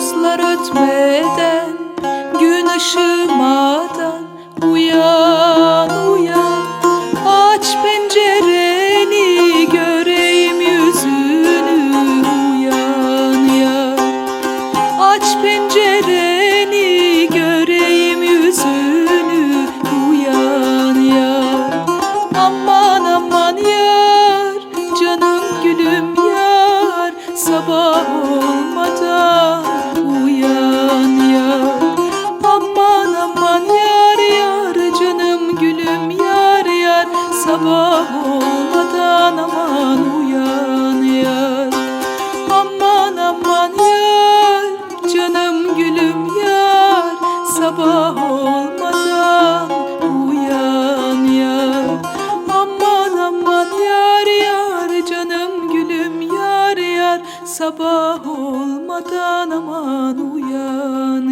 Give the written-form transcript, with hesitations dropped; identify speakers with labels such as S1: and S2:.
S1: Yıldızlar ötmeden, gün ışımadan uyan uyan. Aç pencereni, göreyim yüzünü, uyan ya. Aç pencereni, göreyim yüzünü, uyan ya. Aman aman yar, canım gülüm yar, sabah olmadan uyan ya. Aman aman yar yar, canım gülüm yar yar, sabah olmadan aman uyan yar. Aman aman yar, canım gülüm yar, sabah olmadan uyan yar. Aman aman yar yar, canım gülüm yar yar, sabah olmadan aman uyan